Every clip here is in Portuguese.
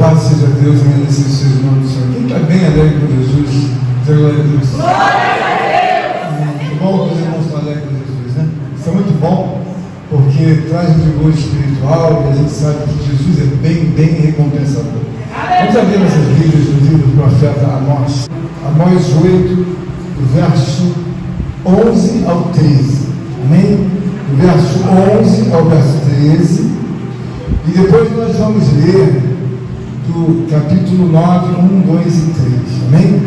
Louvado seja Deus e agradecido seja o nome do Senhor. Quem está bem alegre com Jesus, diz glória a Deus. Glória a Deus! Que bom que os irmãos estão alegres com Jesus, né? Isso é muito bom, porque traz um vigor espiritual e a gente sabe que Jesus é bem recompensador. Vamos abrir nossas Bíblias no livro do profeta Amós. Amós 8, do verso 11 ao 13. Amém? Do verso 11 ao verso 13. E depois nós vamos ler do capítulo 9, 1, 2 e 3. Amém?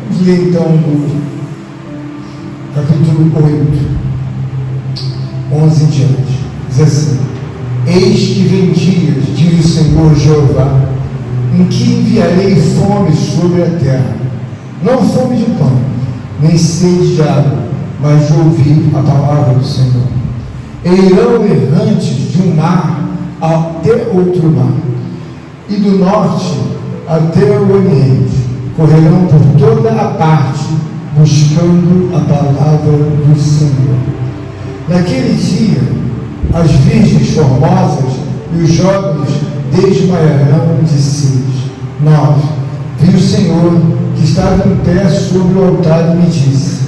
Vamos ler então do capítulo 8, 11 em diante. Diz assim: Eis que vem dias, diz o Senhor Jeová, em que enviarei fome sobre a terra, não fome de pão, nem sede de água, mas de ouvir a palavra do Senhor. E irão errantes de um mar até outro mar, e do norte até o oriente, correrão por toda a parte, buscando a palavra do Senhor. Naquele dia, as virgens formosas e os jovens desmaiarão de sede. 9. Vi o Senhor que estava em pé sobre o altar e me disse: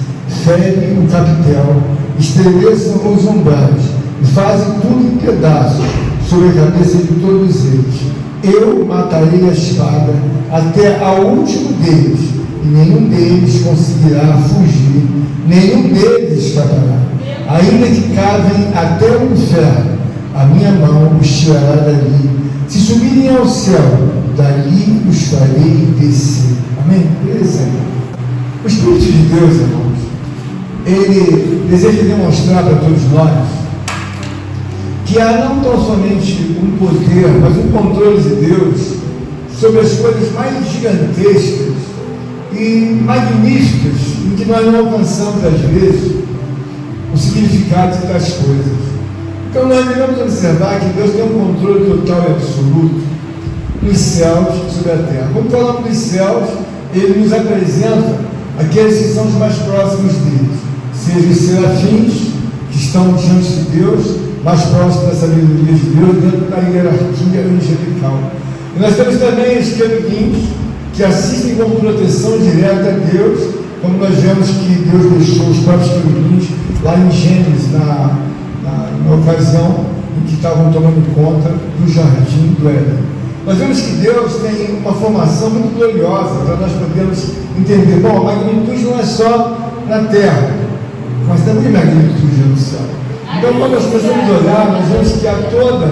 fere o capitel, estremeçam os umbrais e fazem tudo em pedaços sobre a cabeça de todos eles. Eu matarei a espada até ao último deles, e nenhum deles conseguirá fugir, nenhum deles escapará. Ainda que cavem até o inferno, a minha mão os tirará dali. Se subirem ao céu, dali os farei descer. Amém? O Espírito de Deus, irmãos, ele deseja demonstrar para todos nós que há não tão somente um poder, mas um controle de Deus sobre as coisas mais gigantescas e magníficas, em que nós não alcançamos às vezes o significado de tais coisas. Então nós devemos observar que Deus tem um controle total e absoluto nos céus e sobre a terra. Quando falamos dos céus, Ele nos apresenta aqueles que são os mais próximos deles, seja os serafins, que estão diante de Deus, mais próximos da sabedoria de Deus, dentro da hierarquia angelical. E nós temos também os querubins, que assistem com proteção direta a Deus, como nós vemos que Deus deixou os próprios querubins lá em Gênesis, na ocasião em que estavam tomando conta do jardim do Éden. Nós vemos que Deus tem uma formação muito gloriosa para nós podermos entender. Bom, a magnitude não é só na terra, mas também a magnitude no céu. Então, quando nós começamos a olhar, nós vemos que há todo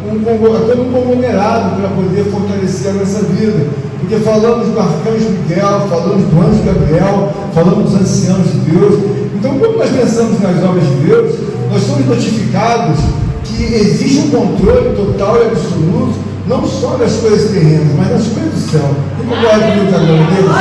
um conglomerado para poder fortalecer a nossa vida. Porque falamos do arcanjo Miguel, falamos do anjo Gabriel, falamos dos anciãos de Deus. Então, quando nós pensamos nas obras de Deus, nós somos notificados que existe um controle total e absoluto, não só das coisas terrenas, mas das coisas do céu. Quem concorda comigo com a glória de Deus?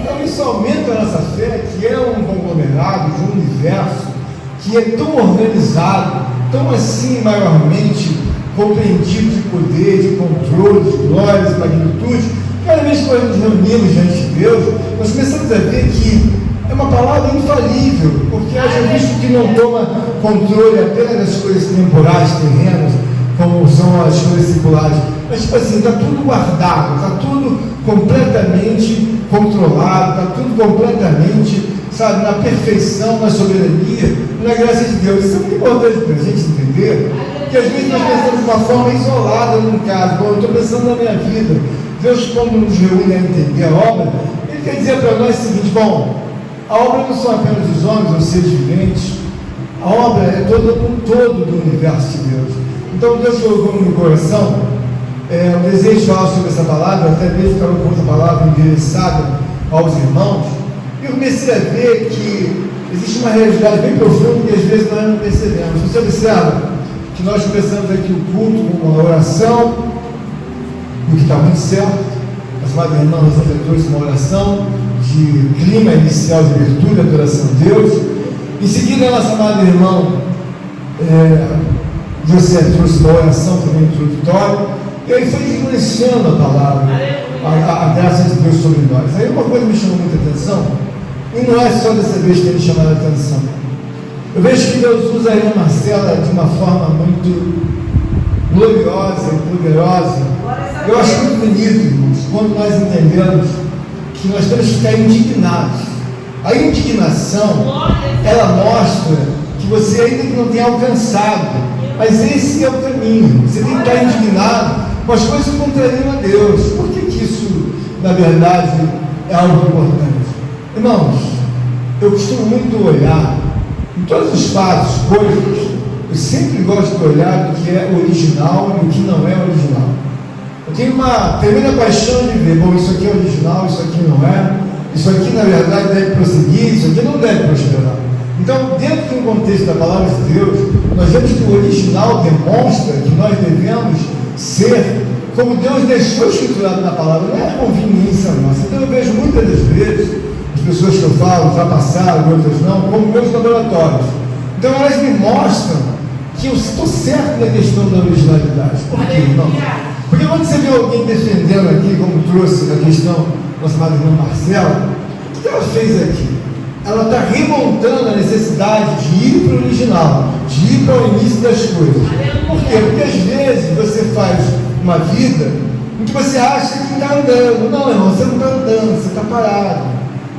Então, isso aumenta a nossa fé, que é um conglomerado de um universo que é tão organizado, tão assim maiormente compreendido de poder, de controle, de glórias e magnitude. Cada vez que nós nos reunimos diante de Deus, nós começamos a ver que é uma palavra infalível, porque haja visto que não toma controle apenas das coisas temporais, terrenas, como são as coisas seculares, mas tipo assim, está tudo guardado, está tudo completamente controlado, está tudo completamente, sabe, na perfeição, na soberania, na graça de Deus. Isso é muito importante para a gente entender, porque às vezes nós pensamos de uma forma isolada num caso. Bom, eu estou pensando na minha vida. Deus, quando nos reúne a entender a obra, Ele quer dizer para nós o seguinte: bom, a obra não são apenas os homens, os seres viventes, a obra é um todo do universo de Deus. Então Deus colocou no meu coração o desejo de falar sobre essa palavra, até mesmo estava com essa palavra endereçada aos irmãos, e eu comecei a ver que existe uma realidade bem profunda que às vezes nós não percebemos. Você observa que nós começamos aqui o culto com uma oração, o que está muito certo. As amadas irmãs nos trouxe uma oração de clima inicial de abertura, de adoração a Deus. Em seguida, a nossa amada irmã José trouxe uma oração também introdutória, e aí foi influenciando a palavra, a graça de Deus sobre nós. Aí uma coisa me chamou muita atenção, e não é só dessa vez que ele chamou a atenção. Eu vejo que Deus usa a Marcela de uma forma muito gloriosa e poderosa Eu acho muito bonito, irmãos, quando nós entendemos que nós temos que ficar indignados. A indignação, ela mostra que você ainda não tem alcançado, mas esse é o caminho. Você tem que estar indignado com as coisas que contrariam a Deus. Por que isso, na verdade, é algo importante? Irmãos, eu costumo muito olhar em todos os fatos, coisas, eu sempre gosto de olhar do que é original e do que não é original. Eu tenho uma tremenda paixão de ver, bom, isso aqui é original, isso aqui não é, isso aqui na verdade deve prosseguir, isso aqui não deve prosperar. Então, dentro de um contexto da palavra de Deus, nós vemos que o original demonstra que nós devemos ser como Deus deixou escriturado na palavra, não é conveniência nossa. Então eu vejo muitas das vezes as pessoas que eu falo já passaram, outras não, como meus laboratórios. Então elas me mostram que eu estou certo na questão da originalidade. Por quê? Não. Porque quando você vê alguém defendendo aqui, como trouxe a questão da nossa irmã Marcela, o que ela fez aqui? Ela está remontando a necessidade de ir para o original, de ir para o início das coisas. Por quê? Porque às vezes você faz uma vida em que você acha que está andando. Não, irmão, você não está andando, você está parado.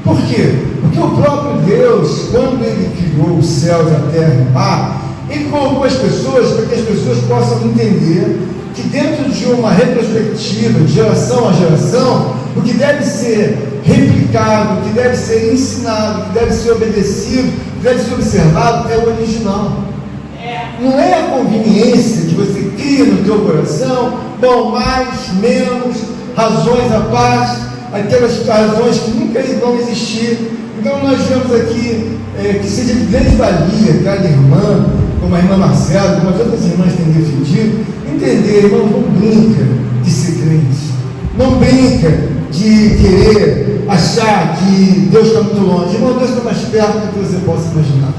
Por quê? Porque o próprio Deus, quando Ele criou os céus, a terra e o mar, Ele colocou as pessoas para que as pessoas possam entender que dentro de uma retrospectiva, de geração a geração, o que deve ser replicado, o que deve ser ensinado, o que deve ser obedecido, o que deve ser observado é o original. Não é a conveniência que você cria no teu coração, bom, mais, menos, razões à parte, aquelas razões que nunca vão existir. Então nós vemos aqui que seja de grande valia cada irmã, como a irmã Marcela, como as outras irmãs têm defendido, entender, irmão, não brinca de ser crente, não brinca de querer achar que Deus está muito longe. Irmão, Deus está mais perto do que você possa imaginar.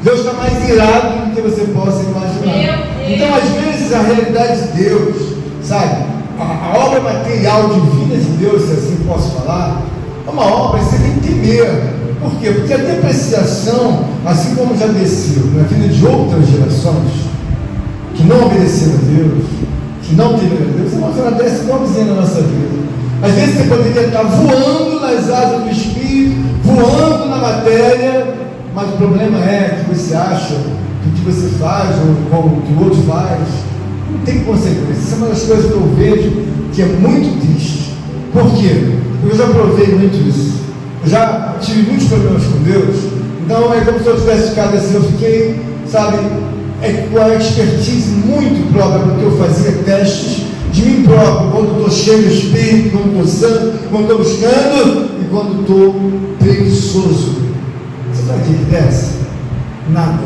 Deus está mais irado do que você possa imaginar. Então, às vezes, a realidade de Deus, sabe, a obra material divina de Deus, se assim posso falar, é uma obra que você tem que temer. Por quê? Porque a depreciação, assim como já desceu na vida de outras gerações, que não obedeceram a Deus, que não temeram a Deus, irmão, ela desce igualzinha na nossa vida. Às vezes você poderia estar voando nas asas do Espírito, voando na matéria, mas o problema é que você acha que o que você faz, ou como o que o outro faz, não tem consequência. Isso é uma das coisas que eu vejo que é muito triste. Por quê? Porque eu já provei muito isso. Eu já tive muitos problemas com Deus. Então é como se eu tivesse ficado assim, eu fiquei, sabe, com a expertise muito própria, porque eu fazia testes de mim próprio, quando estou cheio de Espírito, quando estou santo, quando estou buscando e quando estou preguiçoso. Você sabe o que desce? Nada.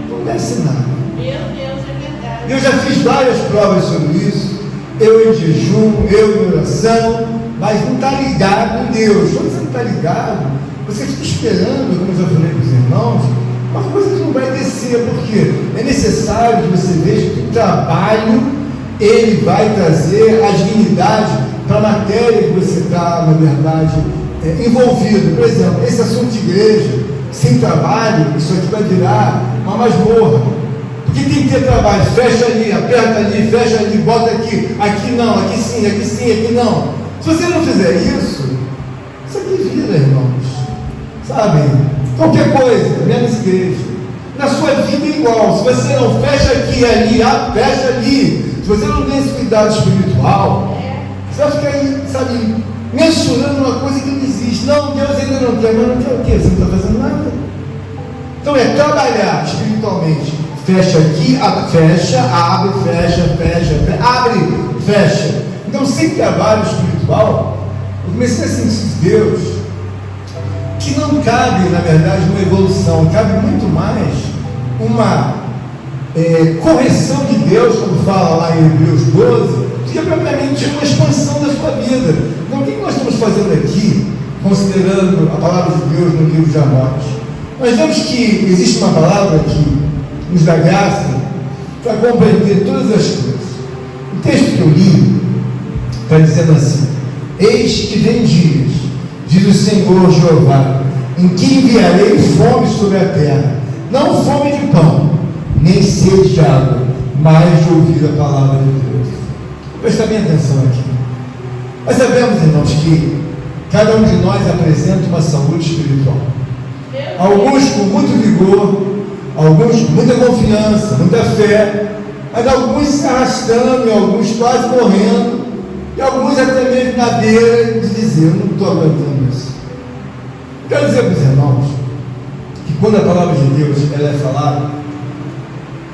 Não desce nada. Meu Deus, é verdade. Eu já fiz várias provas sobre isso. Eu em jejum, eu em oração, mas não está ligado em Deus. Quando você não está ligado, você fica esperando, como eu já falei para os irmãos, uma coisa que não vai descer. Por quê? É necessário que você veja que o trabalho ele vai trazer a dignidade para a matéria que você está, na verdade, envolvido. Por exemplo, esse assunto de igreja, sem trabalho, isso aqui vai virar uma masmorra. Porque tem que ter trabalho, fecha ali, aperta ali, fecha ali, bota aqui, aqui não, aqui sim, aqui não. Se você não fizer isso aqui vira, irmãos, sabe? Qualquer coisa, menos igreja. Na sua vida é igual, se você não fecha aqui, ali, fecha ali. Se você não tem esse cuidado espiritual, você vai ficar aí, sabe, mensurando uma coisa que não existe. Não, Deus ainda não quer, mas não quer o quê? Você não está fazendo nada. Então é trabalhar espiritualmente. Fecha aqui, fecha, abre, fecha, abre, fecha. Então, sem trabalho espiritual, eu comecei a sentir Deus que não cabe, na verdade, uma evolução, cabe muito mais uma correção de Deus, como fala lá em Hebreus 12, do que propriamente uma expansão da sua vida. Então, o que nós estamos fazendo aqui, considerando a palavra de Deus no livro de Amós? Nós vemos que existe uma palavra que nos dá graça para compreender todas as coisas. O texto que eu li está dizendo assim: eis que vem dias, diz o Senhor Jeová, em que enviarei fome sobre a terra, não fome de pão, nem sede de água, mas de ouvir a palavra de Deus. Presta bem atenção aqui. Nós sabemos, irmãos, que cada um de nós apresenta uma saúde espiritual. Alguns com muito vigor, alguns com muita confiança, muita fé, mas alguns se arrastando, e alguns quase morrendo, e alguns até mesmo na beira de dizer: eu não estou aguentando isso. Quero dizer para os irmãos que quando a palavra de Deus ela é falada,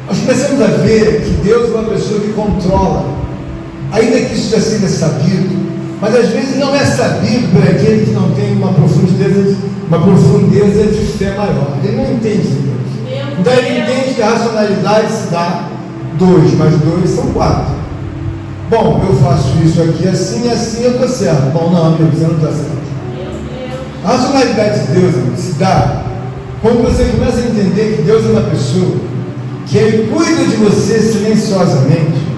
nós começamos a ver que Deus é uma pessoa que controla, ainda que isso já seja sabido, mas às vezes não é sabido por aquele que não tem uma profundidade de fé maior. Ele não entende de Deus. Então ele entende que a racionalidade se dá 2 mais 2 são 4. Bom, eu faço isso aqui assim e assim eu estou certo. Bom, não, amigo, você não está certo. A racionalidade de Deus se dá quando você começa a entender que Deus é uma pessoa que Ele cuida de você silenciosamente,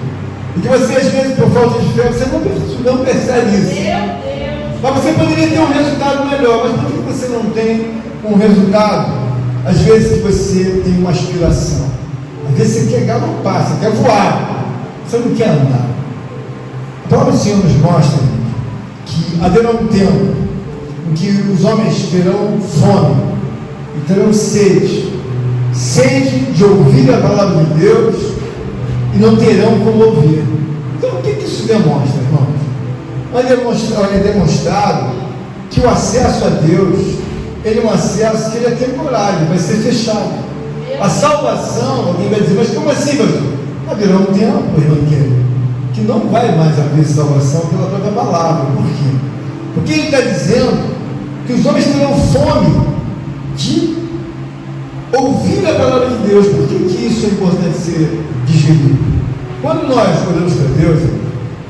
e que você, às vezes, por falta de fé, você não percebe isso. Mas você poderia ter um resultado melhor. Mas por que você não tem um resultado? Às vezes que você tem uma aspiração, às vezes você quer galopar, você quer voar, você não quer andar. A palavra do Senhor nos mostra que haverá um tempo em que os homens terão fome e terão sede de ouvir a palavra de Deus, e não terão como ouvir. Então o que isso demonstra, irmãos? É demonstrado que o acesso a Deus, ele é um acesso que ele é temporário, vai ser fechado. A salvação, alguém vai dizer: mas como assim, pastor? Haverá um tempo, irmão, que não vai mais haver salvação pela própria palavra. Por quê? Porque ele está dizendo que os homens terão fome de ouvir a palavra de Deus. Por que isso é importante ser digerido? Quando nós olhamos para Deus,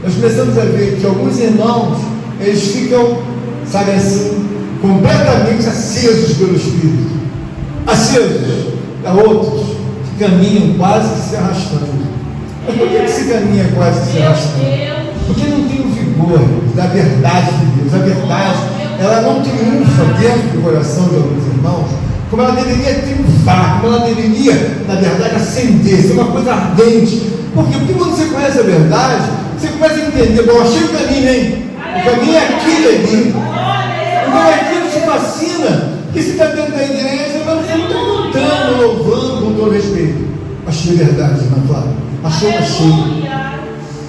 nós começamos a ver que alguns irmãos, eles ficam, sabe assim, completamente acesos pelo Espírito. Acesos. Há outros que caminham quase que se arrastando. Mas por que se caminha quase que se arrastando? Porque não tem o vigor da verdade de Deus. A verdade, ela não triunfa dentro do coração de alguns irmãos como ela deveria triunfar, como ela deveria, na verdade, acender, ser uma coisa ardente. Por quê? Porque quando você conhece a verdade, você começa a entender: bom, achei o caminho, hein? O caminho é aquilo ali. Então aquilo te fascina, que você está dentro da igreja, mas você não está cantando, louvando com todo respeito. Achei a verdade, irmã Flávia. Achei.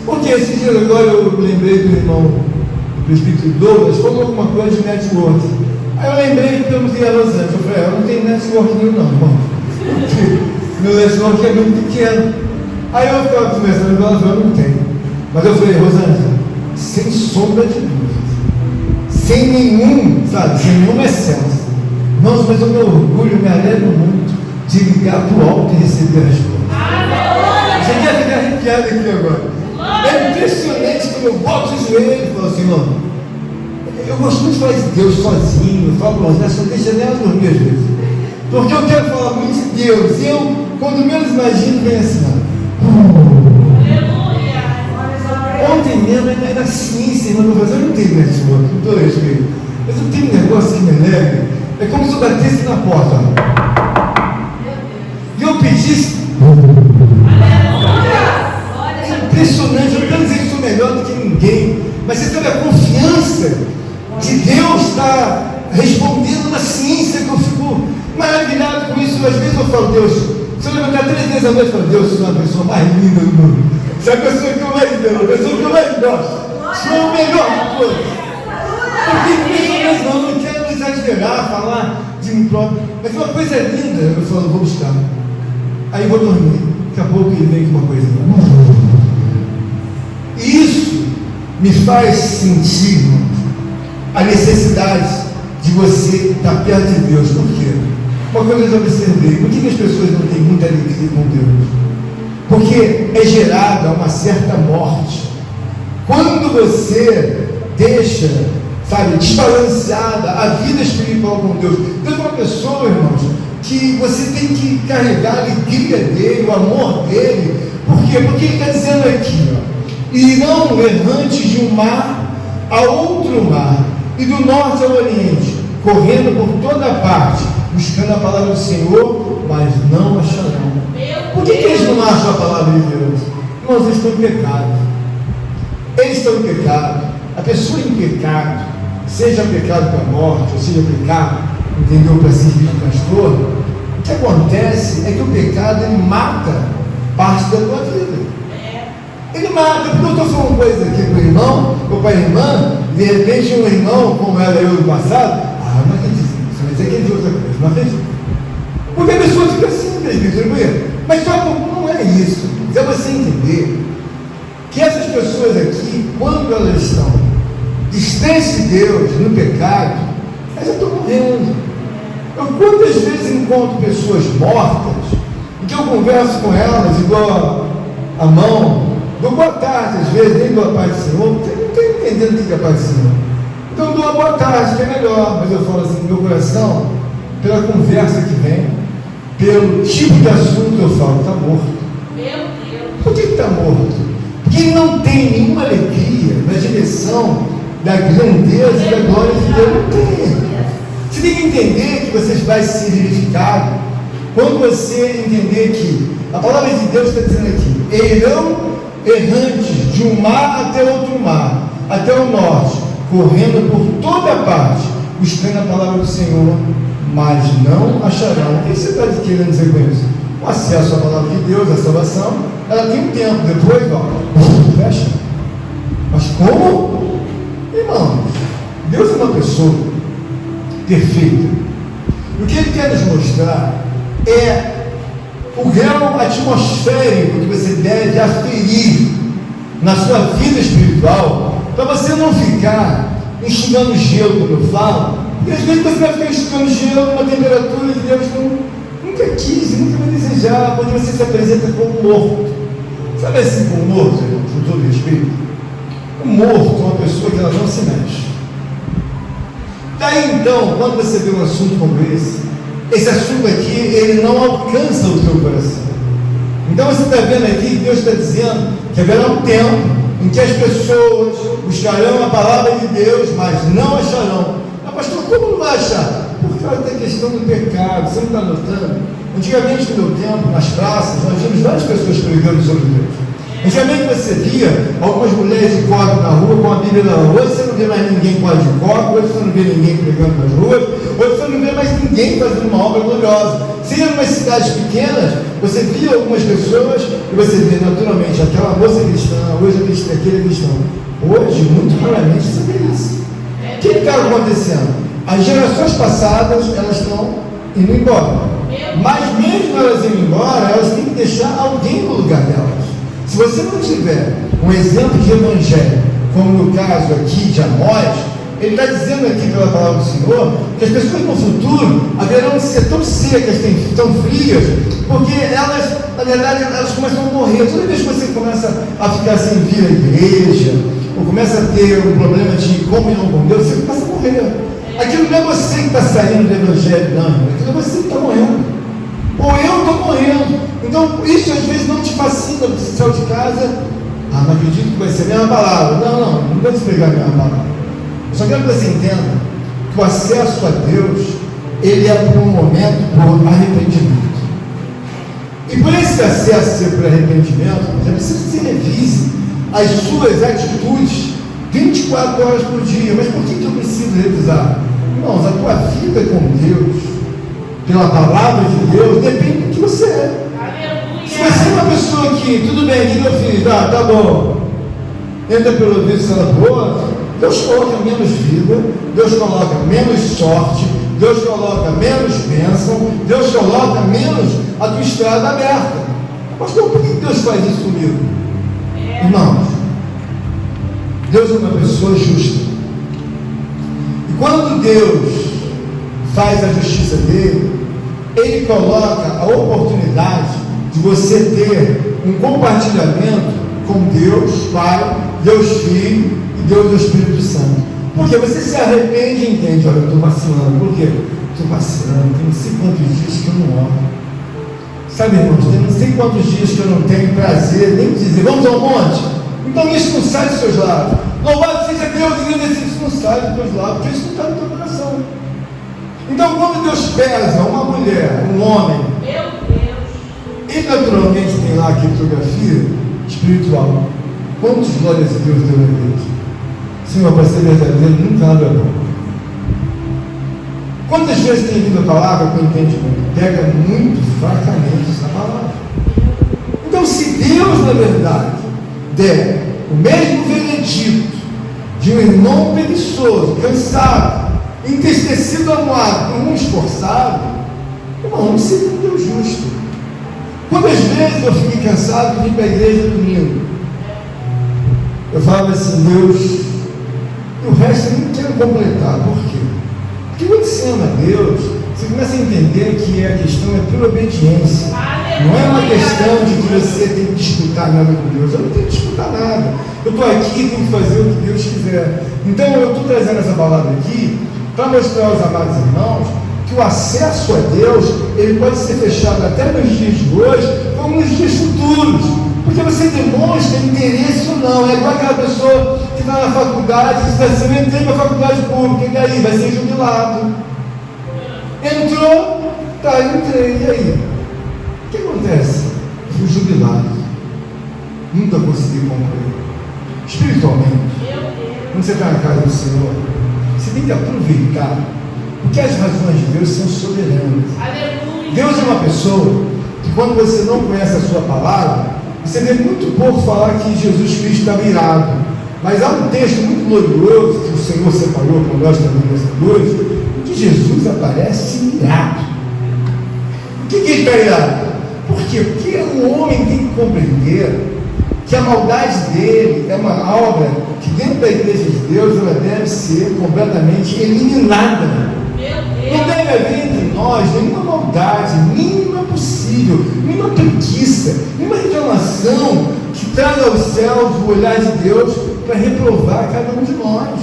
Porque esse dia agora eu lembrei do irmão, do presbítero Douglas, falou alguma coisa de network. Aí eu lembrei que perguntei a Rosângela, eu falei: eu não tenho network nenhum não, irmão. Meu network é muito pequeno. Aí eu estava conversando com ela, eu não tenho. Mas eu falei: Rosângela, sem sombra de dúvida, sem nenhum excesso. Irmãos, mas o meu orgulho me alegra muito de ligar para o alto e receber a resposta. Você quer ficar arrepiado aqui agora? É impressionante quando eu boto o joelho e falo assim: irmão, eu gosto muito de falar de Deus sozinho, eu falo com você, não deixa nem ela dormir às vezes. Porque eu quero falar muito de Deus, e eu, quando menos imagino, vem assim: ontem mesmo, na ciência, irmão, eu não tenho network, com todo respeito, mas eu tenho um negócio que me alegra, é como se eu batesse na porta, e eu pedisse. É impressionante, eu não quero dizer que sou melhor do que ninguém, mas você sabe a confiança de Deus está respondendo na ciência, que eu fico maravilhado com isso. Às vezes eu falo: Deus, se eu levantar 3 vezes à noite, eu falo: Deus, você é uma pessoa mais linda do mundo, você é a pessoa que eu mais amo, a pessoa que eu mais gosto, você é o melhor de todos. Porque não quero exagerar, falar de mim próprio, mas uma coisa linda, eu falo: vou buscar, aí vou dormir, daqui a pouco ele vem com uma coisa linda. E isso me faz sentir, a necessidade de você estar perto de Deus. Por quê? Uma coisa eu observei: por que as pessoas não têm muita alegria com Deus? Porque é gerada uma certa morte. Quando você deixa, desbalanceada a vida espiritual com Deus. Deus é uma pessoa, irmãos, que você tem que carregar a alegria dele, o amor dele. Por quê? Porque ele está dizendo aqui: irão errantes de um mar a outro mar, e do norte ao oriente, correndo por toda parte, buscando a palavra do Senhor, mas não acharão. Por que eles não acham a palavra de Deus? Irmãos, eles estão em pecado. Eles estão em pecado. A pessoa em pecado, seja pecado para a morte, ou seja pecado, entendeu, para servir de transtorno, o que acontece é que o pecado, ele mata parte da tua vida. Ele mata, porque eu estou falando coisa aqui para o irmão, ou para a irmã, de repente um irmão, como era eu no passado, não acredito, você vai dizer que é de outra coisa, não acredito. Porque a pessoa fica assim, presbítero, mas só não é isso. É você entender que essas pessoas aqui, quando elas estão distantes de Deus, no pecado, elas já estão morrendo. Eu quantas vezes encontro pessoas mortas, e que eu converso com elas e dou a mão, dou boa tarde, às vezes, nem dou a paz do Senhor, porque eu não estou entendendo o que é a paz do Senhor. Então eu dou a boa tarde, que é melhor, mas eu falo assim, meu coração, pela conversa que vem, pelo tipo de assunto eu falo, está morto. Meu Deus. Por que está morto? Porque ele não tem nenhuma alegria na direção da grandeza e da glória de Deus. Não tem. Você tem que entender que você vai ser vivificado quando você entender que a palavra de Deus está dizendo aqui: irão errantes de um mar até outro mar, até o norte, correndo por toda parte, buscando a palavra do Senhor, mas não acharão. O que você está querendo dizer com isso? O acesso à palavra de Deus, a salvação, ela tem um tempo, depois, fecha. Mas como? Irmãos, Deus é uma pessoa perfeita. O que Ele quer nos mostrar é o grau atmosférico que você deve aferir na sua vida espiritual, para você não ficar enxugando gelo, como eu falo, e às vezes você vai ficar enxugando gelo numa temperatura que Deus nunca quis, nunca vai desejar, quando você se apresenta como morto. Sabe assim, como morto, com todo respeito? O morto é uma pessoa que ela não se mexe. Daí então, quando você vê um assunto como esse assunto aqui, ele não alcança o teu coração. Então você está vendo aqui que Deus está dizendo que haverá um tempo em que as pessoas buscarão a palavra de Deus, mas não acharão. Ah, pastor, como não vai achar? Por causa da questão do pecado. Você não está notando? Antigamente, no meu tempo, nas praças, nós vimos várias pessoas pregando sobre Deus. Antigamente você via algumas mulheres de coque na rua, com a Bíblia na rua. Hoje você não vê mais ninguém com a de coque, hoje você não vê ninguém pregando nas ruas, hoje você não vê mais ninguém fazendo uma obra gloriosa. Se em umas cidades pequenas, você via algumas pessoas e você vê naturalmente aquela moça cristã, hoje é cristã, aquele é cristão. Hoje, muito raramente você vê isso. O que está acontecendo? As gerações passadas, elas estão indo embora. Mas mesmo elas indo embora, elas têm que deixar alguém no lugar delas. Se você não tiver um exemplo de evangelho, como no caso aqui de Amós, ele está dizendo aqui pela palavra do Senhor, que as pessoas no futuro haverão de ser tão secas, tão frias, porque elas, na verdade, elas começam a morrer. Toda vez que você começa a ficar sem vir à igreja, ou começa a ter um problema de comunhão com Deus, você começa a morrer. Aquilo não é você que está saindo do evangelho, não, aquilo é você que está morrendo. Ou eu estou morrendo. Então isso às vezes não te fascina. Você saiu de casa, não acredito que vai ser a mesma palavra. Não vou te pregar a mesma palavra. Eu só quero que você entenda que o acesso a Deus, ele é por um momento, por arrependimento. E por esse acesso ser por arrependimento, é preciso que você revise as suas atitudes 24 horas por dia. Mas por que eu preciso revisar? Irmãos, a tua vida com Deus, pela palavra de Deus, depende do que você é. Aleluia. Se você é uma pessoa que, tudo bem, aqui meu filho, tá bom, entra pelo ouvido, sai pelo outro, Deus coloca menos vida, Deus coloca menos sorte, Deus coloca menos bênção, Deus coloca menos a tua estrada aberta. Pastor, por que Deus faz isso comigo? Irmãos, Deus é uma pessoa justa. E quando Deus faz a justiça dele, ele coloca a oportunidade de você ter um compartilhamento com Deus Pai, Deus Filho e Deus Espírito Santo. Porque você se arrepende e entende: olha, eu estou vacilando. Por quê? Estou vacilando, tem não sei quantos dias que eu não oro. Sabe, irmãos, tem não sei quantos dias que eu não tenho prazer nem de dizer, vamos ao monte. Então isso não sai dos seus lábios. Louvado seja Deus, isso não sai dos teus lábios, porque isso não está no teu coração. Então, quando Deus pesa uma mulher, um homem, Meu Deus. ele naturalmente tem lá a criptografia espiritual. Quantos glórias a Deus deu na igreja? Senhor, para ser verdadeiro, nunca abre a boca. Quantas vezes tem vindo a palavra com entendimento? Pega muito fracamente essa palavra. Então, se Deus, na verdade, der o mesmo veredito de um irmão preguiçoso, cansado, entristecido, amuado, como um esforçado, irmão, não seria um Deus justo. Quantas vezes eu fiquei cansado de ir para a igreja domingo? Eu falava assim, Deus, e o resto eu nem quero completar. Por quê? Porque quando você ama Deus, você começa a entender que a questão é pura obediência. Não é uma questão de que você tem que disputar nada com Deus. Eu não tenho que disputar nada. Eu estou aqui e tenho que fazer o que Deus quiser. Então eu estou trazendo essa palavra aqui para mostrar aos amados irmãos que o acesso a Deus, ele pode ser fechado até nos dias de hoje, como nos dias futuros. Porque você demonstra interesse ou não. É igual aquela pessoa que está na faculdade e diz assim, eu entrei para a faculdade pública, e daí? Vai ser jubilado. Entrou, tá, eu entrei, e aí? O que acontece? Fui jubilado. Nunca consegui concluir. Espiritualmente, quando você está na casa do Senhor, você tem que aproveitar, porque as razões de Deus são soberanas. Aleluia. Deus é uma pessoa que, quando você não conhece a sua palavra, você vê muito pouco falar que Jesus Cristo estava irado. Mas há um texto muito glorioso que o Senhor separou para nós também nessa noite, que Jesus aparece irado. Por que ele está irado? Por quê? Porque o homem tem que compreender que a maldade dele é uma obra que dentro da igreja de Deus ela deve ser completamente eliminada. Não deve haver entre nós nenhuma maldade, mínima possível, nenhuma preguiça, nenhuma reclamação que traga aos céus o olhar de Deus para reprovar cada um de nós.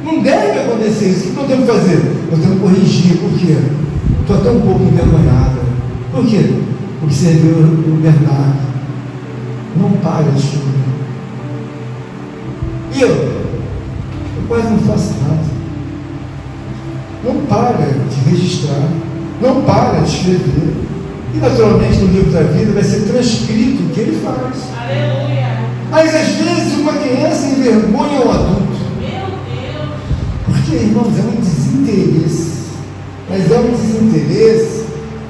Não deve acontecer isso. O que nós temos que fazer? Nós temos que corrigir. Por quê? Estou até um pouco envergonhada. Por quê? Porque você viu o Bernardo. Não para de chorar. E eu quase não faço nada. Não para de registrar. Não para de escrever. E naturalmente no livro da vida vai ser transcrito o que ele faz. Aleluia. Mas às vezes uma criança envergonha um adulto. Meu Deus. Porque, irmãos, é um desinteresse. Mas é um desinteresse.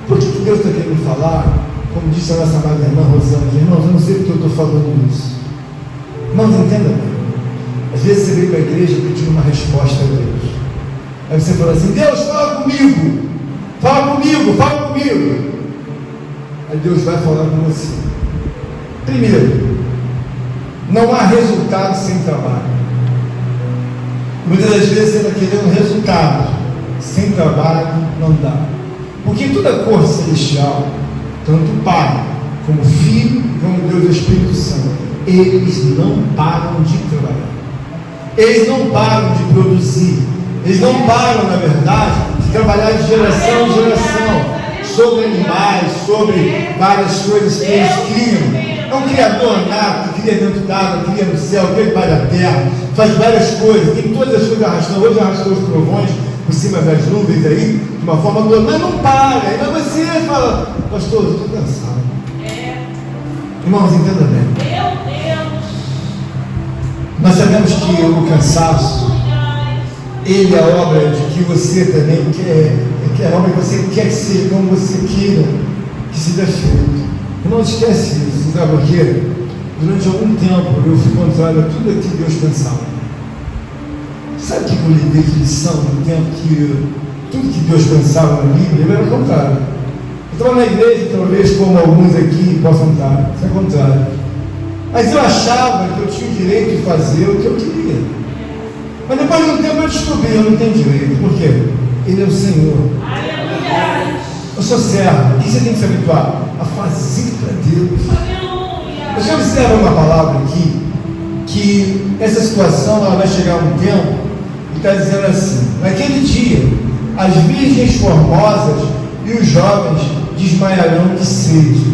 Por que Deus está querendo falar? Como disse a nossa amada irmã Rosângela, irmãos, eu não sei porque eu estou falando isso. Irmãos, entenda bem. Às vezes você vem para a igreja pedindo uma resposta a Deus. Aí você fala assim, Deus, fala comigo. Fala comigo, fala comigo. Aí Deus vai falar com você. Primeiro, não há resultado sem trabalho. Muitas das vezes você está querendo resultado. Sem trabalho não dá. Porque toda cor celestial, tanto o Pai, como o Filho, como Deus e o Espírito Santo, eles não param de trabalhar. Eles não param de produzir. Eles não param, na verdade, de trabalhar de geração em geração, sobre animais, sobre várias coisas que eles criam. É um criador nato, que cria dentro d'água, cria no céu, cria debaixo da terra, faz várias coisas, tem todas as coisas arrastando. Hoje arrastou os trovões por cima das nuvens aí, de uma forma gloriosa, mas não para. Então você fala, pastor, eu estou cansado. Irmãos, entenda bem. Meu Deus. Nós sabemos que o cansaço, ele é a obra de que você também quer, que é a obra que você quer que seja, como você queira que seja feito. Não esquece isso, sabe por quê? Durante algum tempo eu fui contrário a tudo aquilo que Deus pensava. Sabe o que eu lhe dei de lição no tempo que tudo que Deus pensava na Bíblia era o contrário? Eu estava na igreja, talvez como alguns aqui possam estar, isso é o contrário. Mas eu achava que eu tinha o direito de fazer o que eu queria. Mas depois de um tempo eu descobri, eu não tenho direito. Por quê? Ele é o Senhor. Aleluia. Eu sou servo. O que você tem que se habituar? A fazer para Deus. Aleluia. Você observa uma palavra aqui, que essa situação ela vai chegar um tempo e está dizendo assim, naquele dia, as virgens formosas e os jovens desmaiarão de sede.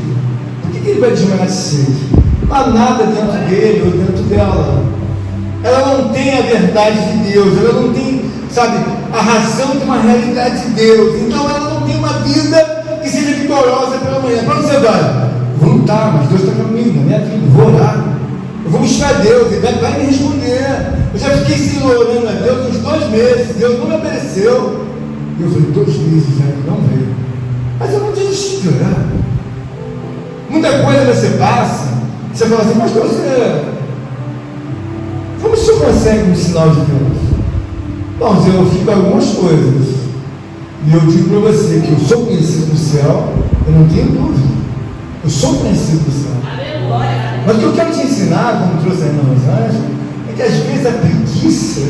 Por que ele vai desmaiar de sede? Não há nada dentro dele ou dentro dela. Ela não tem a verdade de Deus, ela não tem, sabe, a razão de uma realidade de Deus. Então ela não tem uma vida que seja vitoriosa pela manhã. Para onde você vai? Vou lutar, mas Deus está comigo na minha vida, vou orar. Eu Eu vou buscar Deus, Ele vai me responder. Eu já fiquei sem orando a Deus uns 2 meses, Deus não me apareceu. E eu falei, 2 meses já, Ele não veio. Mas eu não desisti de orar. Muita coisa você passa, você fala assim, mas você, como o senhor consegue um sinal de Deus? Bom, eu fico algumas coisas. E eu digo para você que eu sou conhecido no céu, eu não tenho dúvida. Eu sou conhecido no céu. Aleluia. Mas o que eu quero te ensinar, como trouxe aí nos anjos, é que às vezes a preguiça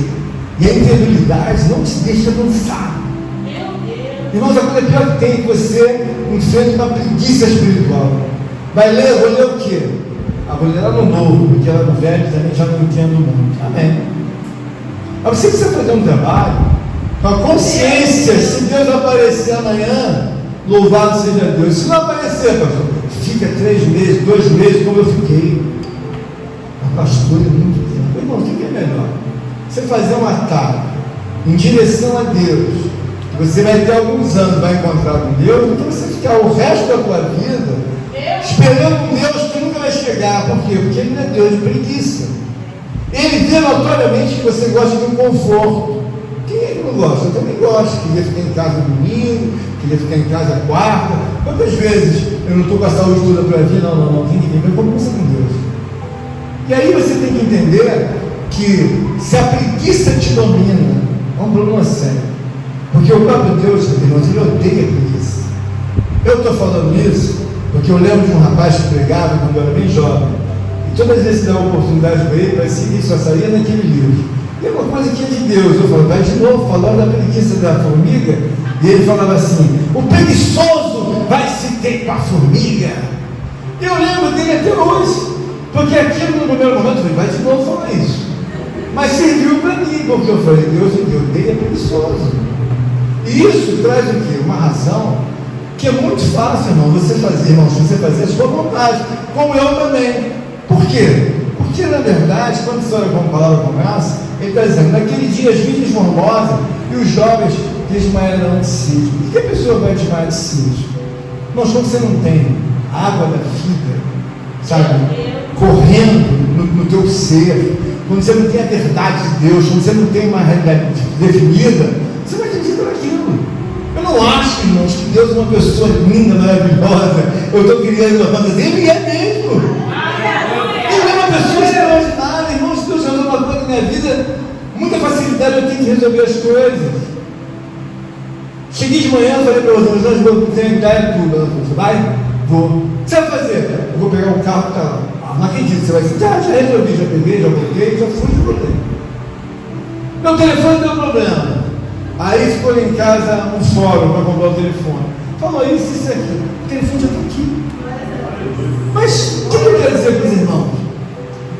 e a incredulidade não te deixa avançar. Meu Deus. Irmãos, a coisa pior que tem é que você enfrenta uma preguiça espiritual. Vai ler, vou ler o quê? Vou ler lá no novo, porque lá no velho também já não entendo muito. Amém. Mas você precisa fazer um trabalho com a consciência. Se Deus aparecer amanhã, louvado seja Deus. Se não aparecer, pastor, fica 3 meses, 2 meses, como eu fiquei. A pastor é muito tempo. Irmão, o que é melhor? Você fazer um ataque em direção a Deus, que você vai ter alguns anos, vai encontrar com Deus, do que você ficar o resto da tua vida esperando um Deus que nunca vai chegar. Por quê? Porque Ele não é Deus de preguiça. Ele vê notoriamente que você gosta de um conforto. Quem é que não gosta? Eu também gosto. Queria ficar em casa domingo, queria ficar em casa quarta. Quantas vezes eu não estou com a saúde toda para vir? Não, tem que vir. Eu vou começar com Deus. E aí você tem que entender que se a preguiça te domina, é um problema sério. Porque o próprio Deus, irmãos, Ele odeia a preguiça. Eu estou falando isso porque eu lembro de um rapaz que pregava quando eu era bem jovem. E todas as vezes que dava oportunidade para ele, parecia que ele só saía naquele livro. E é uma coisa que é de Deus. Eu falo, vai de novo, falando da preguiça da formiga. E ele falava assim: o preguiçoso vai se ter com a formiga. Eu lembro dele até hoje. Porque aquilo no primeiro momento eu falei, vai de novo falar isso. Mas serviu para mim, porque eu falei, Deus odeia preguiçoso. E isso traz o quê? Uma razão que é muito fácil, irmão, você fazer, irmãos, você fazer a sua vontade, como eu também. Por quê? Porque, na verdade, quando você olha com uma palavra como essa, ele está dizendo, naquele dia as virgens formosas e os jovens desmaiarão de sede. Por que a pessoa vai desmaiar de sede? Irmãos, quando você não tem água da vida, sabe, correndo no teu ser, quando você não tem a verdade de Deus, quando você não tem uma realidade definida, você não acredita naquilo. Eu não acho, irmãos, que Deus é uma pessoa linda, maravilhosa. Eu estou criando uma fantasia. Ele é mesmo. Ele é uma pessoa extraordinária. Irmãos, Deus resolve uma coisa na minha vida. Muita facilidade eu tenho que resolver as coisas. Cheguei de manhã, falei para os anjos, vou tentar tudo. Ela falou, você vai? Vou. O que você vai fazer? Eu vou pegar o carro que está lá. Não acredito, você vai dizer, já resolvi, já peguei, já voltei, já fui, já voltei. Meu telefone deu problema. Aí ficou em casa um fórum para comprar o telefone. Falou isso e aquilo. O telefone já está aqui. Mas o que eu quero dizer para os irmãos?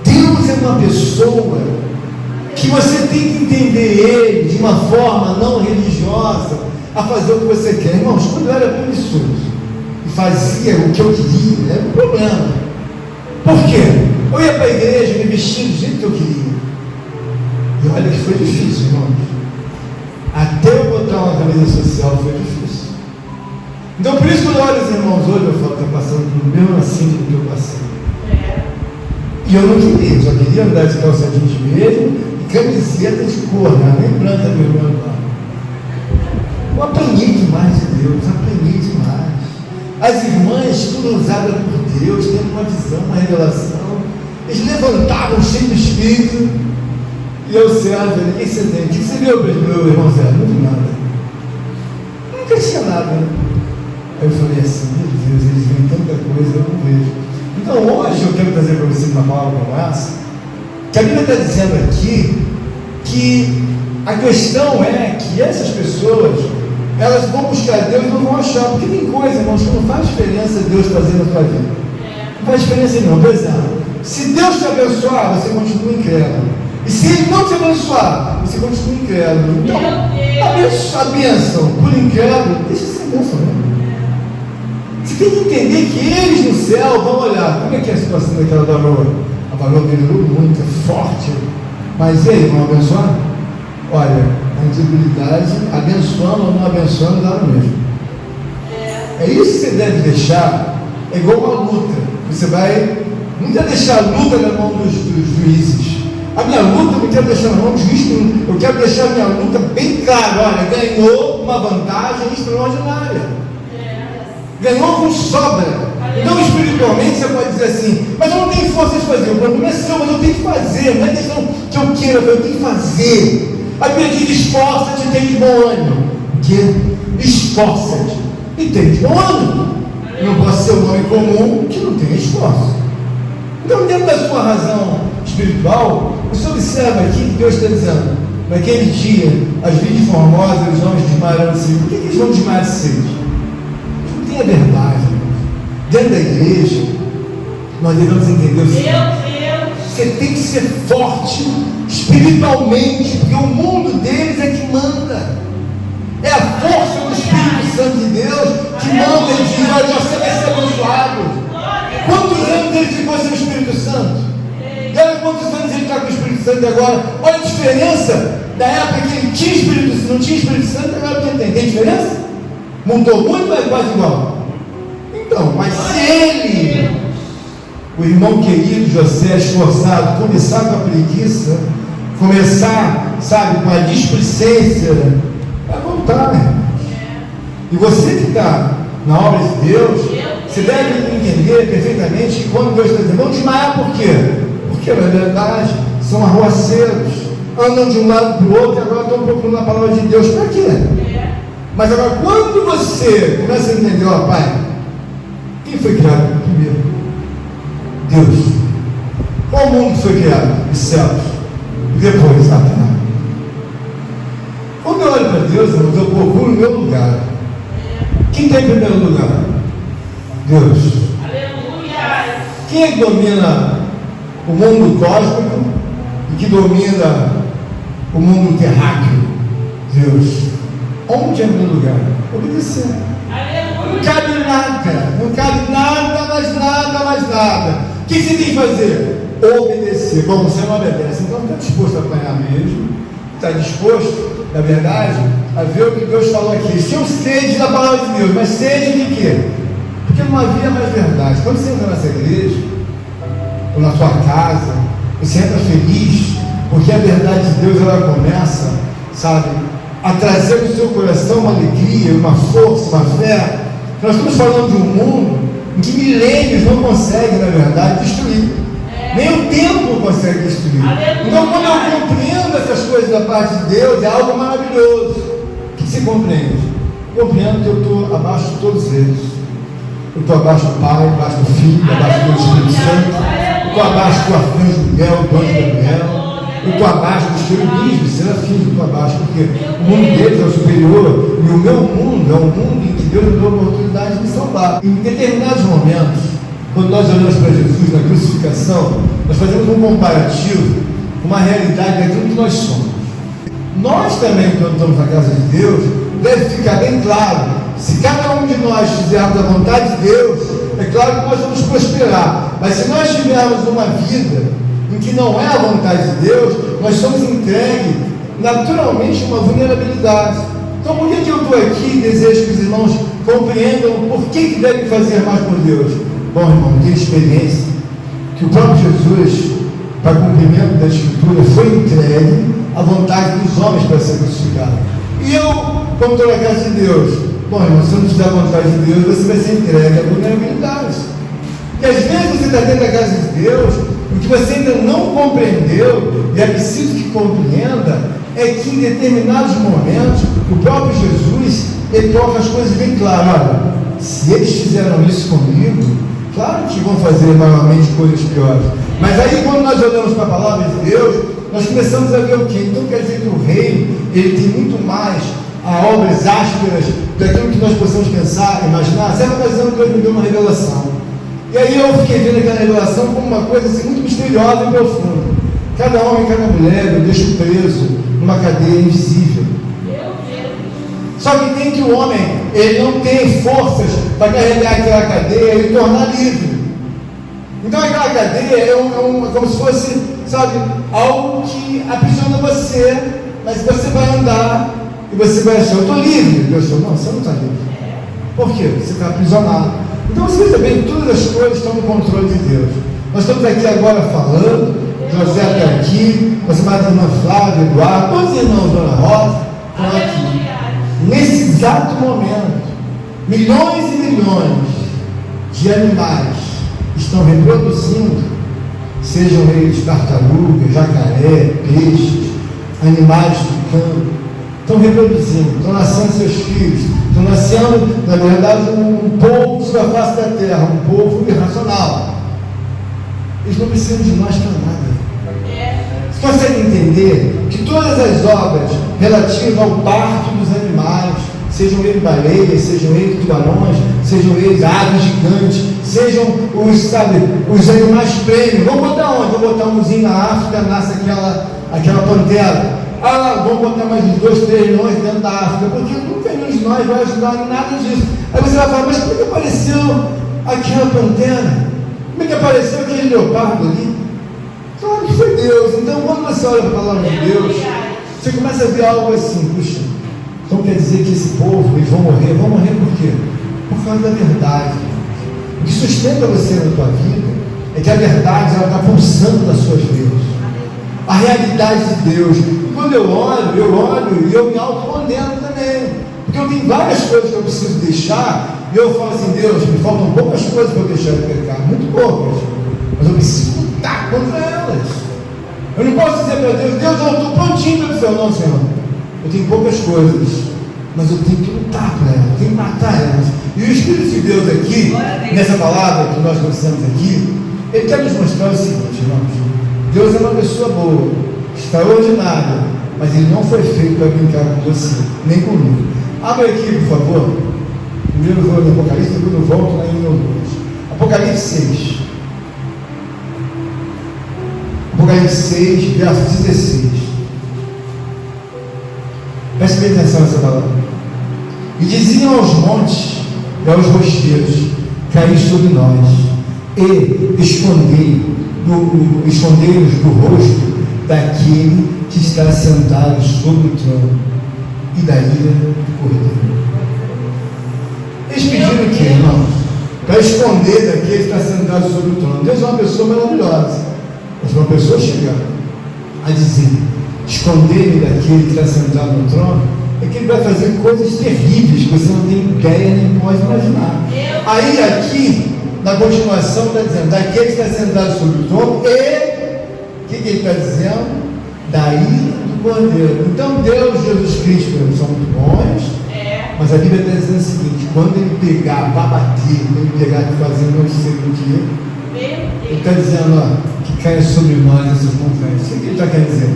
Deus é uma pessoa que você tem que entender Ele de uma forma não religiosa a fazer o que você quer. Irmãos, quando eu era preguiçoso e fazia o que eu queria, era um problema. Por quê? Eu ia para a igreja, me vestia do jeito que eu queria. E olha que foi difícil, irmãos. Até eu botar uma camisa social foi difícil. Então por isso quando eu olho os irmãos hoje, eu falo, está passando pelo mesmo assim do que eu passei. E eu não queria, eu só queria andar de calça jeans mesmo e camiseta de cor, né? Nem branca do meu irmão. Eu aprendi demais de Deus, aprendi demais. As irmãs, tudo usadas por Deus, tendo uma visão, uma revelação. Eles levantavam cheio do Espírito. E eu servo, o que você tem? O que você viu, meu irmão Zé? Não vi nada. Nunca tinha nada. Aí eu falei assim, meu Deus, eles veem tanta coisa, eu não vejo. Então hoje eu quero trazer para vocês uma palavra como essa, que a Bíblia está dizendo aqui, que a questão é que essas pessoas, elas vão buscar Deus e não vão achar, porque tem coisa, irmãos, que não faz diferença Deus trazer na tua vida. Não faz diferença não. Por exemplo, se Deus te abençoar, você continua incrédulo. E se Ele não te abençoar, você continua incrédulo. Então, a bênção por incrédulo, deixa ser bênção mesmo. Você tem que entender que eles no céu vão olhar. Como é que é a situação daquela varoa? A varoa melhorou muito, é forte. Mas e aí, vão abençoar? Olha, a incredulidade, abençoando ou não abençoando, dá no mesmo. É isso que você deve deixar. É igual uma luta. Você vai Não quero deixar a luta na mão dos juízes. A minha luta eu não quero deixar na mão dos juízes. Eu quero deixar a minha luta bem clara. Olha, ganhou uma vantagem extraordinária. Ganhou com sobra. Então, espiritualmente, você pode dizer assim: mas eu não tenho força de fazer. O problema é seu, mas eu tenho que fazer. Não é questão que eu queira, eu tenho que fazer. A Bíblia diz: esforça-te e tem de bom ânimo. Que? Esforça-te e tem de bom ânimo. Não posso ser um homem comum que não tem esforço. Então, dentro da sua razão espiritual, você observa aqui que Deus está dizendo: naquele dia, as virgens formosas e os homens desmaiarão de sede. Por que eles vão desmaiar de sede? Não tem a verdade. Dentro da igreja, nós devemos entender o seguinte: você tem que ser forte espiritualmente, porque o mundo deles é que manda. É a força do Espírito Santo de Deus que manda e diz: olha, você vai ser abençoado. Quantos anos ele ficou sem o Espírito Santo? E olha quantos anos ele está com o Espírito Santo agora. Olha a diferença da época que ele tinha Espírito Santo, não tinha Espírito Santo, agora que ele tem. Tem diferença? Mudou muito, mas quase igual. Então, mas se ele, o irmão querido José, esforçado, começar com a preguiça, começar, sabe, com a displicência, vai voltar, né? E você que está na obra de Deus, você deve entender perfeitamente que quando Deus está dizendo: vão desmaiar, por quê? Porque na verdade são arruaceiros, andam de um lado para o outro e agora estão procurando a palavra de Deus. Para quê? Mas agora, quando você começa a entender: ó, Pai, quem foi criado primeiro? Deus. Qual mundo foi criado? Os céus. E depois a terra. Quando eu olho para Deus, eu procuro o meu lugar. Quem está em primeiro lugar? Deus. Aleluia. Quem é que domina o mundo cósmico e que domina o mundo terráqueo? Deus. Onde é o meu lugar? Obedecer. Não cabe nada, não cabe nada, mais nada. O que você tem que fazer? Obedecer. Bom, você não obedece, então está disposto a apanhar mesmo, está disposto, na verdade, a ver o que Deus falou aqui. Se eu sede da palavra de Deus, mas sede de quê? Porque não havia mais verdade. Quando você entra nessa igreja, ou na sua casa, você entra feliz, porque a verdade de Deus, ela começa, sabe, a trazer no seu coração uma alegria, uma força, uma fé. Nós estamos falando de um mundo em que milênios não conseguem, na verdade, destruir. Nem o tempo consegue destruir. Então, quando eu compreendo essas coisas da parte de Deus, é algo maravilhoso. O que você compreende? Eu compreendo que eu estou abaixo de todos eles. Eu estou abaixo do Pai, abaixo do Filho, abaixo do Espírito Santo. Eu estou abaixo do arcanjo Miguel, do anjo Gabriel. Eu estou abaixo dos querubins, dos serafins, eu estou abaixo, porque o mundo deles é o superior, e o meu mundo é um mundo em que Deus me deu a oportunidade de me salvar. Em determinados momentos, quando nós olhamos para Jesus na crucificação, nós fazemos um comparativo com uma realidade daquilo que nós somos. Nós também, quando estamos na casa de Deus, deve ficar bem claro: se cada um de nós fizermos a vontade de Deus, é claro que nós vamos prosperar. Mas se nós tivermos uma vida em que não é a vontade de Deus, nós somos entregues naturalmente a uma vulnerabilidade. Então, por que eu estou aqui e desejo que os irmãos compreendam por que devem fazer mais por Deus? Bom, irmão, tem experiência que o próprio Jesus, para cumprimento da Escritura, foi entregue à vontade dos homens para ser crucificado. E eu, como estou na casa de Deus, bom, irmão, se eu não fizer a vontade de Deus, você vai ser entregue à vulnerabilidade. E às vezes você está dentro da casa de Deus, o que você ainda não compreendeu, e é preciso que compreenda, é que em determinados momentos, o próprio Jesus, ele coloca as coisas bem claras. Olha, se eles fizeram isso comigo, claro que vão fazer novamente coisas piores. Mas aí, quando nós olhamos para a palavra de Deus, nós começamos a ver o quê? Então quer dizer que o reino, ele tem muito mais a obras ásperas daquilo que nós possamos pensar, imaginar. Certa ocasião, Deus me deu uma revelação. E aí eu fiquei vendo aquela revelação como uma coisa assim, muito misteriosa e profunda. Cada homem, cada mulher, eu deixo preso numa cadeia invisível. Só que tem que o homem, ele não tem forças para carregar aquela cadeia e tornar livre. Então aquela cadeia é como se fosse, sabe, algo que aprisiona você, mas você vai andar e você vai achar: eu estou livre. Deus falou: não, você não está livre. Por quê? Você está aprisionado. Então você veja bem, todas as coisas estão no controle de Deus. Nós estamos aqui agora falando, José está aqui, você mais irmã Flávia, Eduardo, todos os irmãos, Dona Rosa, estão aqui. Nesse exato momento, milhões e milhões de animais estão reproduzindo, sejam eles tartarugas, jacaré, peixes, animais do campo, estão reproduzindo, estão nascendo seus filhos, estão nascendo, na verdade, um povo sobre a face da terra, um povo irracional. Eles não precisam de nós para nada. Você consegue entender que todas as obras relativas ao parto dos animais, sejam eles baleias, sejam eles tubarões, sejam eles aves gigantes, sejam os animais prêmio, vamos botar onde? Vamos botar umzinho na África, nasce aquela pantera. Vamos botar mais uns 2, 3 milhões dentro da África, porque nunca nenhum de nós vai ajudar em nada disso. Aí você vai falar, mas como é que apareceu aquela pantera? Como é que apareceu aquele leopardo ali? Claro que foi Deus. Então, quando você olha para a palavra de Deus, você começa a ver algo assim, puxa, então quer dizer que esse povo, eles vão morrer por quê? Por causa da verdade. O que sustenta você na tua vida é que a verdade, ela está pulsando nas suas vidas. A realidade de Deus. E quando eu olho e eu me autocondeno também. Porque eu tenho várias coisas que eu preciso deixar, e eu falo assim, Deus, me faltam poucas coisas para eu deixar de pecar, muito poucas, mas eu preciso lutar contra elas. Eu não posso dizer para Deus, eu estou prontinho para o céu. Não, Senhor, eu tenho poucas coisas, mas eu tenho que lutar para elas, eu tenho que matar elas. E o Espírito de Deus aqui, nessa palavra que nós conhecemos aqui, ele quer nos mostrar o seguinte, irmãos: Deus é uma pessoa boa, extraordinária, mas ele não foi feito para brincar com você, nem comigo. Abra aqui, por favor. Primeiro vou no Apocalipse, depois eu volto lá em 2. Apocalipse 6. Apocalipse 6, verso 16. Preste bem atenção nessa palavra. E diziam aos montes e aos rosteiros: caí sobre nós, e escondei-nos do rosto daquele que está sentado sobre o trono e da ira do Cordeiro. Eles pediram o quê, irmãos? Para esconder daquele que está sentado sobre o trono. Deus é uma pessoa maravilhosa, mas uma pessoa chega a dizer: esconder-me daquele que está sentado no trono, é que ele vai fazer coisas terríveis que você não tem ideia nem pode imaginar. Aí aqui, na continuação, está dizendo: daquele que está sentado sobre o trono, e o que ele está dizendo? Da ira do Cordeiro. Então Deus, Jesus Cristo, eles são muito bons, mas a Bíblia está dizendo o seguinte: quando ele pegar para bater, quando ele pegar de fazer não sei o que, ele está dizendo, que caia sobre nós essas montanhas. O que ele está querendo dizer?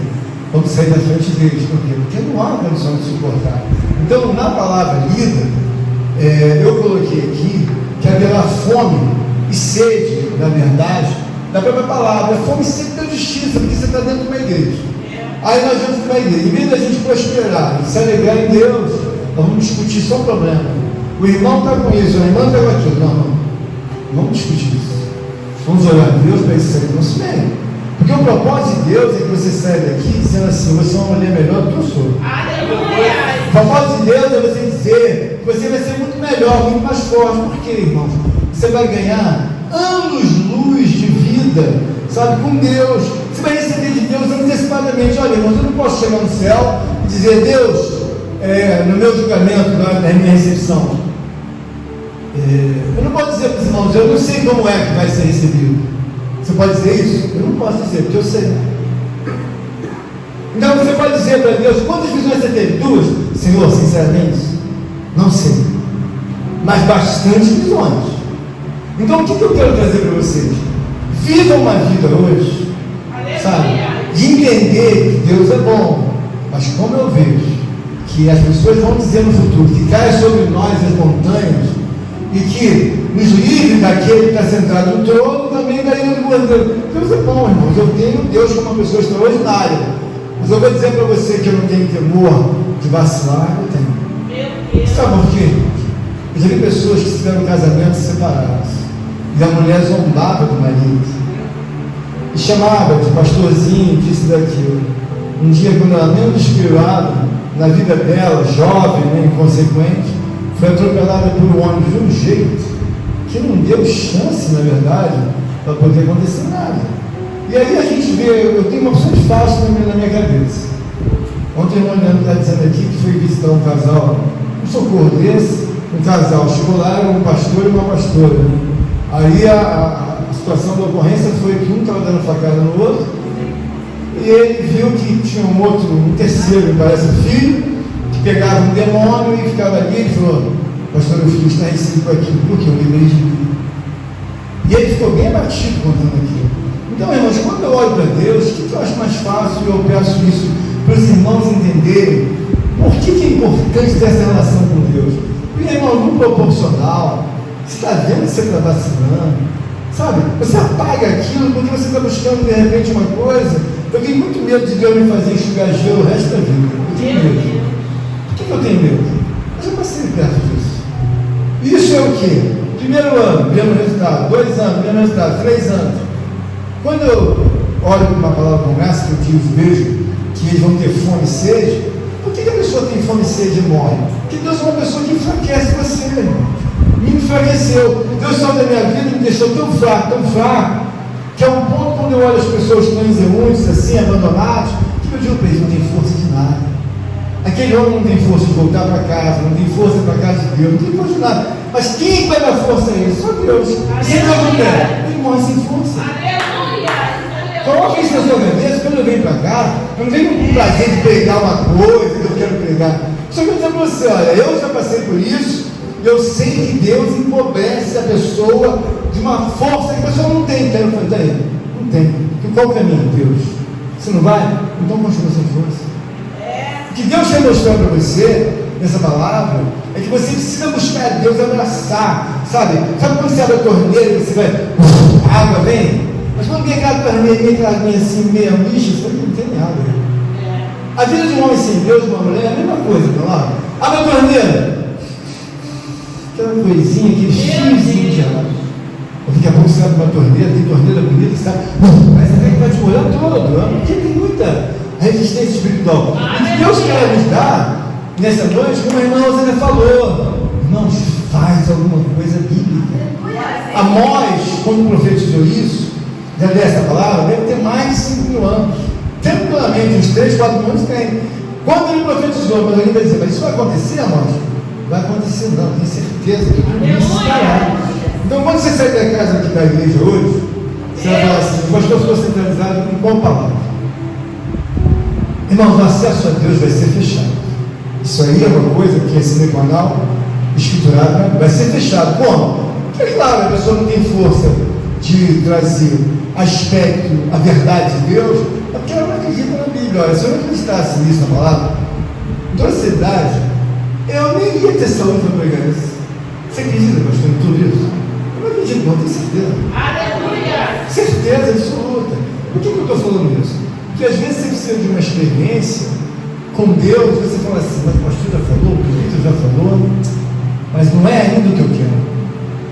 Vamos sair da frente deles. Por quê? Porque não há condição de suportar. Então, na palavra lida, eu coloquei aqui que haverá fome e sede, na verdade, da própria palavra. Fome e sede da justiça, porque você está dentro de uma igreja. Aí nós vamos para a igreja. Em vez da gente prosperar e se alegrar em Deus, nós vamos discutir só um problema. O irmão está com isso, a irmã está com aquilo. Não vamos discutir isso. Vamos orar a Deus para isso sair do nosso meio. Porque o propósito de Deus é que você saia daqui dizendo assim: você é uma mulher melhor do que eu sou. O propósito de Deus é você dizer que você vai ser muito melhor, muito mais forte. Por quê, irmãos? Você vai ganhar anos-luz de vida, sabe, com Deus. Você vai receber de Deus antecipadamente. Olha, irmãos, eu não posso chegar no céu e dizer: Deus, no meu julgamento, na minha recepção, eu não posso dizer para os irmãos: eu não sei como é que vai ser recebido. Você pode dizer isso? Eu não posso dizer, porque eu sei. Então você pode dizer para Deus: quantas visões você teve? 2? Senhor, sinceramente, não sei, mas bastante visões. Então o que eu quero trazer para vocês? Viva uma vida hoje, sabe, de entender que Deus é bom, mas como eu vejo que as pessoas vão dizer no futuro que cai sobre nós as montanhas, e que nos livre daquele que está sentado no trono, também da ira do Cordeiro. Deus é bom, irmãos. Eu tenho Deus como uma pessoa extraordinária, mas eu vou dizer para você que eu não tenho temor de vacilar. Eu tenho. Sabe por quê? Eu já vi pessoas que tiveram casamentos separados, e a mulher zombava do marido e chamava de pastorzinho, disso e daquilo. Um dia, quando ela menos inspirada na vida dela, jovem, inconsequente, foi atropelada por um ônibus de um jeito que não deu chance, na verdade, para poder acontecer nada. E aí a gente vê, eu tenho uma opção fácil na minha cabeça. Ontem o irmão está dizendo aqui que foi visitar um casal, um socorro desse, um casal, chegou lá, era um pastor e uma pastora. Aí a situação da ocorrência foi que um estava dando facada no outro, e ele viu que tinha um terceiro, parece filho, que pegava um demônio e ficava ali, e falou: pastor, meu filho está recebido aquilo, porque eu lembrei de mim. E ele ficou bem abatido contando aquilo. Então, irmãos, quando eu olho para Deus, o que eu acho mais fácil? Eu peço isso para os irmãos entenderem por que é importante ter essa relação com Deus. Porque, irmão, no proporcional, você está vendo que você está vacilando, sabe? Você apaga aquilo porque você está buscando de repente uma coisa. Eu tenho muito medo de Deus me fazer enxugar gelo o resto da vida. Eu tenho medo. Por que eu tenho medo? Eu já passei perto disso. Isso é o quê? Primeiro ano, mesmo resultado. 2 anos, mesmo resultado. 3 anos. Quando eu olho para uma palavra como essa, que eu vejo que eles vão ter fome e sede, por que a pessoa tem fome e sede e morre? Porque Deus é uma pessoa que enfraquece você, irmão. Me enfraqueceu. Deus só da minha vida me deixou tão fraco, que é um ponto quando eu olho as pessoas transeuntes, assim, abandonados, que eu digo para eles: não tem força de nada. Aquele homem não tem força de voltar para casa, não tem força para a casa de Deus, não tem força de nada. Mas quem vai dar força a ele? Só Deus. Se Deus não der, ele morre sem força. Coloque isso na sua cabeça. Quando eu venho para cá, eu não venho com prazer de pregar uma coisa que eu quero pregar. Só que eu dizer para você: olha, eu já passei por isso, e eu sei que Deus empobrece a pessoa de uma força que a pessoa não tem. Quero fazer aí. Não tem. Então, qual o caminho, Deus? Você não vai? Então continua sem força. O que Deus quer mostrar para você nessa palavra é que você precisa buscar Deus, abraçar, sabe? Sabe quando você abre a torneira e você vai, a água vem? Mas quando vem aquela torneira, aquela aguinha assim, meia lixa, você não tem água. A vida de um homem sem Deus, de uma mulher, é a mesma coisa, não é? Abre a torneira, aquela coisinha, aquele fiozinho de água. Daqui a pouco você abre uma torneira, tem torneira bonita, sabe? Mas até que vai te molhar todo, porque tem muita resistência espiritual. E que Deus quer nos dar nessa noite, como a irmã Rosana falou: irmãos, faz alguma coisa bíblica. Amós, quando profetizou isso, já deu essa palavra, deve ter mais de 5.000 anos. Tranquilamente, uns 3, 4 anos tem. Quando ele profetizou, mas ele vai dizer: mas isso vai acontecer, Amós? Vai acontecer, não, tenho certeza que isso estará. Então, quando você sair da casa aqui da igreja hoje, você vai falar assim: o pastor ficou centralizado em qual palavra? Irmãos, o acesso a Deus vai ser fechado. Isso aí é uma coisa que é sine qua non, escriturada, vai ser fechado. Como? Porque, claro, a pessoa não tem força de trazer aspecto, a verdade de Deus, é porque ela não acredita na Bíblia. Olha, se eu não acreditasse nisso na palavra, em toda a cidade, eu nem ia ter saúde para pregar isso. Você acredita, pastor, em tudo isso? Eu não acredito, não, tenho certeza. Aleluia! Certeza absoluta. Por que eu estou falando isso? Porque às vezes você precisa de uma experiência com Deus, você fala assim: mas o pastor já falou, o prefeito já falou, mas não é ainda o que eu quero.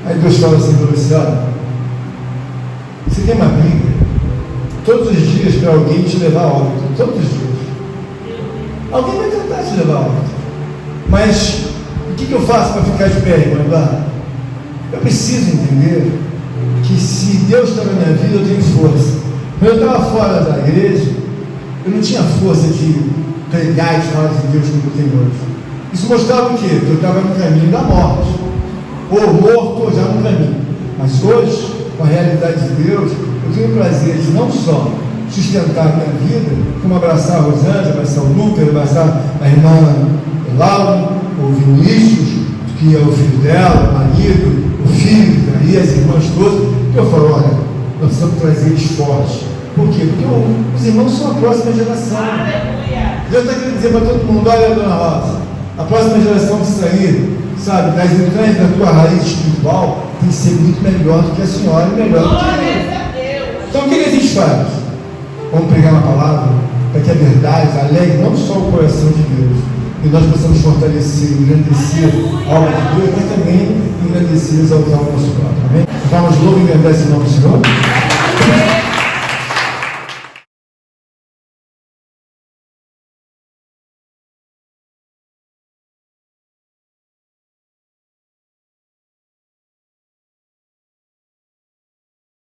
Aí Deus fala assim para você: olha, você tem uma briga todos os dias para alguém te levar a óbito, todos os dias. Alguém vai tentar te levar a óbito, mas o que eu faço para ficar de pé, irmão? Eu preciso entender que se Deus está na minha vida, eu tenho força. Quando eu estava fora da igreja, eu não tinha força de pregar e falar de Deus como eu tenho hoje. Isso mostrava o quê? Que eu estava no caminho da morte, ou morto, ou já no caminho. Mas hoje, com a realidade de Deus, eu tenho o prazer de não só sustentar a minha vida, como abraçar a Rosângela, abraçar o Lucas, abraçar a irmã Laura, o Vinícius, que é o filho dela, o marido, o filho, aí as irmãs todas, que eu falo: olha, nós precisamos trazer eles fortes. Por quê? Porque os irmãos são a próxima geração. Aleluia! Deus está querendo dizer para todo mundo: olha, dona Rosa, a próxima geração que sair, sabe, das entranhas da tua raiz espiritual, tem que ser muito melhor do que a senhora e melhor do que eu. Então o que a gente faz? Vamos pregar uma palavra para que a verdade alegre não só o coração de Deus, e nós possamos fortalecer, engrandecer a obra de Deus, mas também engrandecer e exaltar o nosso próprio. Amém? Vamos louvar e agradecer o nome do Senhor.